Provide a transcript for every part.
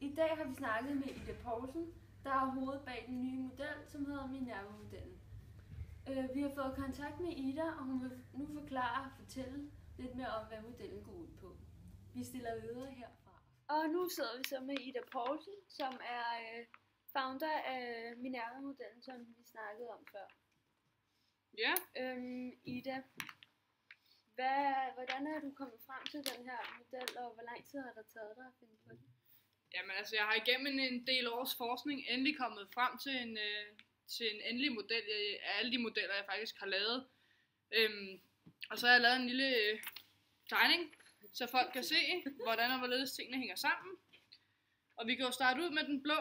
I dag har vi snakket med Ida Poulsen, der er hovedet bag den nye model, som hedder Minerva-modellen. Vi har fået kontakt med Ida, og hun vil nu forklare og fortælle lidt mere om, hvad modellen går ud på. Vi stiller videre herfra. Og nu sidder vi så med Ida Poulsen, som er founder af Minerva-modellen, som vi snakkede om før. Ja. Ida, hvordan er du kommet frem til den her model, og hvor lang tid har det taget dig at finde på den? Jamen altså, jeg har igennem en del års forskning endelig kommet frem til en endelig model af alle de modeller, jeg faktisk har lavet. Og så har jeg lavet en lille tegning, så folk kan se, hvordan og hvorledes tingene hænger sammen. Og vi kan jo starte ud med den blå.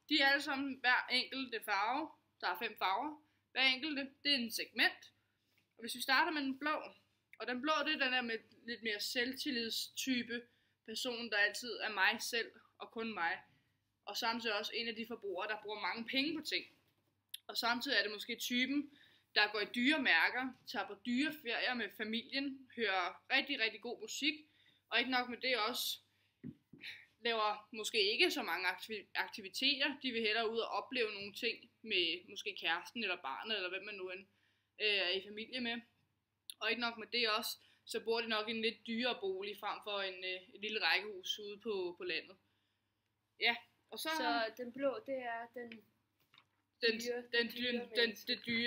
De er alle sammen hver enkelte farve. Der er 5 farver. Hver enkelte, det er en segment. Og hvis vi starter med den blå, og den blå, det er den der med lidt mere selvtillidstype person, der altid er mig selv og kun mig. Og samtidig også en af de forbrugere, der bruger mange penge på ting. Og samtidig er det måske typen, der går i dyre mærker, tager på dyre ferier med familien, hører rigtig, rigtig god musik, og ikke nok med det også laver måske ikke så mange aktiviteter. De vil hellere ud og opleve nogle ting med måske kæresten eller barnet, eller hvem man nu end er i familie med. Og ikke nok med det også, så bor de nok i en lidt dyrere bolig, frem for et lille rækkehus ude på landet. Ja, og så den blå, det er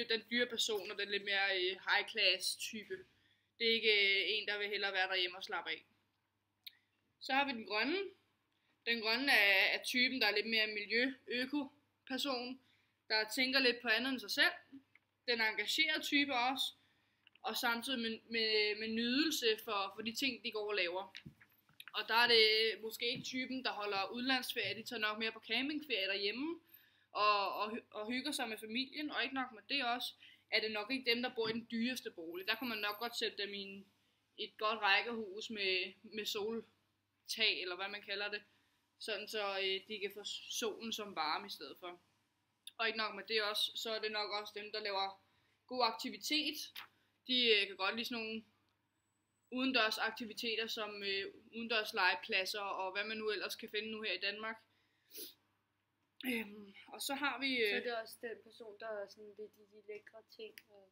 den dyre person, og den lidt mere high class type. Det er ikke en, der vil hellere være derhjemme og slappe af. Så har vi den grønne. Den grønne er typen, der er lidt mere miljø-øko-person, der tænker lidt på andet end sig selv. Den engagerede type også, og samtidig med nydelse for de ting, de går og laver. Og der er det måske ikke typen, der holder udlandsferie, de tager nok mere på campingferie derhjemme, og hygger sig med familien, og ikke nok med det også, er det nok ikke dem, der bor i den dyreste bolig. Der kan man nok godt sætte dem i et godt rækkehus med soltag, eller hvad man kalder det, sådan så de kan få solen som varme i stedet for. Og ikke nok med det også, så er det nok også dem, der laver god aktivitet. De kan godt lide sådan nogle udendørs aktiviteter, som udendørs legepladser, og hvad man nu ellers kan finde nu her i Danmark. Og så har vi... Så det er også den person, der er sådan lidt i de lækre ting. Og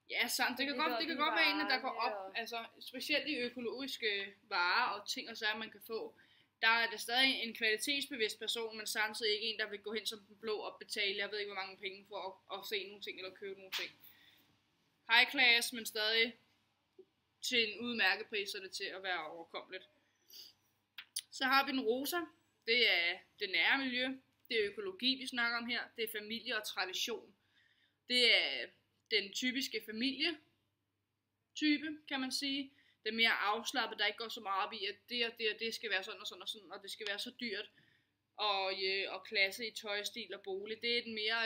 ja, sandt. Det kan godt være en, der går op. Altså, specielt de økologiske varer og ting og sager, man kan få. Der er det stadig en kvalitetsbevidst person, men samtidig ikke en, der vil gå hen som den blå og betale, jeg ved ikke hvor mange penge for at se nogle ting eller købe nogle ting. High class, men stadig til en udmærket pris, så det til at være overkommeligt. Så har vi den rosa. Det er det nære miljø. Det er økologi, vi snakker om her. Det er familie og tradition. Det er den typiske familietype, kan man sige. Det er mere afslappet, der ikke går så meget op i, at det skal være sådan og sådan og sådan, og det skal være så dyrt. Og klasse i tøjstil og bolig. Det er den mere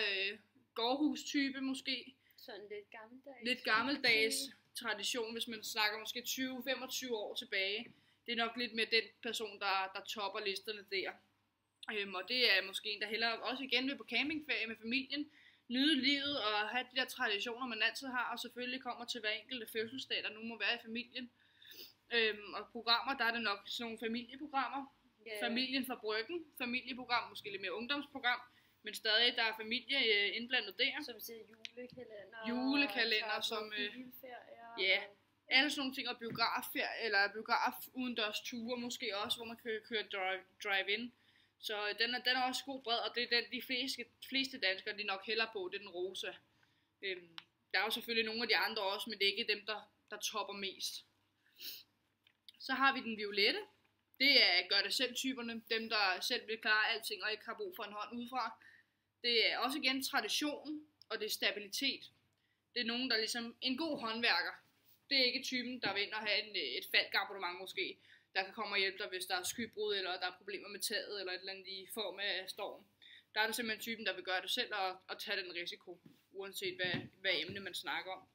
gårdhustype måske. Sådan lidt gammeldags. Lidt gammeldags tradition, hvis man snakker måske 20-25 år tilbage. Det er nok lidt mere den person, der topper listerne der. Og det er måske en, der hellere også igen vil på campingferie med familien, nyde livet og have de der traditioner, man altid har, og selvfølgelig kommer til hver enkelte fødselsdag, der nu må være i familien. Og programmer, der er det nok sådan nogle familieprogrammer. Yeah. Familien fra Bryggen, familieprogram, måske lidt mere ungdomsprogram, men stadig der er familie indblandet der. Som siger julekalender, som ja, alle sådan nogle ting, og biograf udendørs ture måske også, hvor man kan køre drive-in. Så den er også god bred, og det er den, de fleste danskere, de nok hælder på, det er den rosa. Der er jo selvfølgelig nogle af de andre også, men det er ikke dem, der topper mest. Så har vi den violette. Det er gør-det-selv-typerne, dem der selv vil klare alting og ikke har brug for en hånd udefra. Det er også igen tradition, og det er stabilitet. Det er nogen, der ligesom en god håndværker. Det er ikke typen, der vil ind og have et faldabonnement måske, der kan komme og hjælpe dig, hvis der er skybrud, eller der er problemer med taget, eller et eller andet i form af storm. Der er det simpelthen typen, der vil gøre det selv og tage den risiko, uanset hvad emne man snakker om.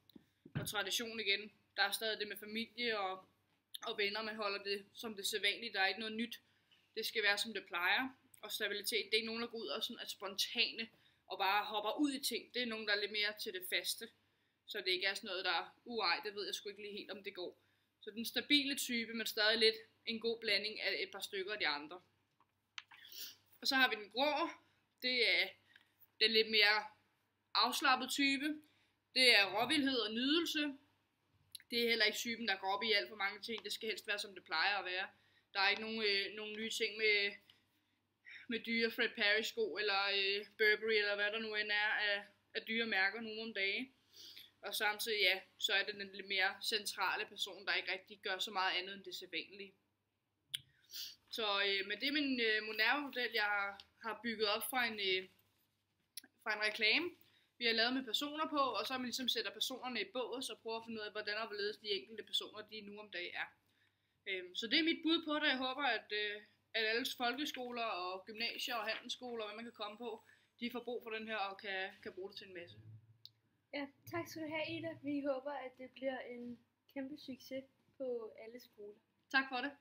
Og tradition igen, der er stadig det med familie og venner, man holder det som det sædvanlige, der er ikke noget nyt. Det skal være som det plejer. Og stabilitet, det er ikke nogen, der går ud og sådan er spontane og bare hopper ud i ting. Det er nogen, der er lidt mere til det faste. Så det ikke er sådan noget, der det ved jeg sgu ikke lige helt, om det går. Så den stabile type, men stadig lidt en god blanding af et par stykker af de andre. Og så har vi den grå. Det er den lidt mere afslappet type. Det er råvildhed og nydelse. Det er heller ikke typen, der går op i alt for mange ting. Det skal helst være, som det plejer at være. Der er ikke nogen nye ting med dyre Fred Perry sko, eller Burberry, eller hvad der nu end er af dyre mærker nogle om dage. Og samtidig, ja, så er det den lidt mere centrale person, der ikke rigtig gør så meget andet end det sædvanlige. Så men det er min Monerva-model, jeg har bygget op fra en reklame, vi har lavet med personer på, og så har man ligesom sætter personerne i bås og prøver at finde ud af, hvordan og hvorledes de enkelte personer, de nu om dagen er. Så det er mit bud på det. Jeg håber, at alle folkeskoler og gymnasier og handelsskoler, hvad man kan komme på, de får brug for den her og kan bruge det til en masse. Ja, tak skal du have, Ida. Vi håber, at det bliver en kæmpe succes på alle skoler. Tak for det.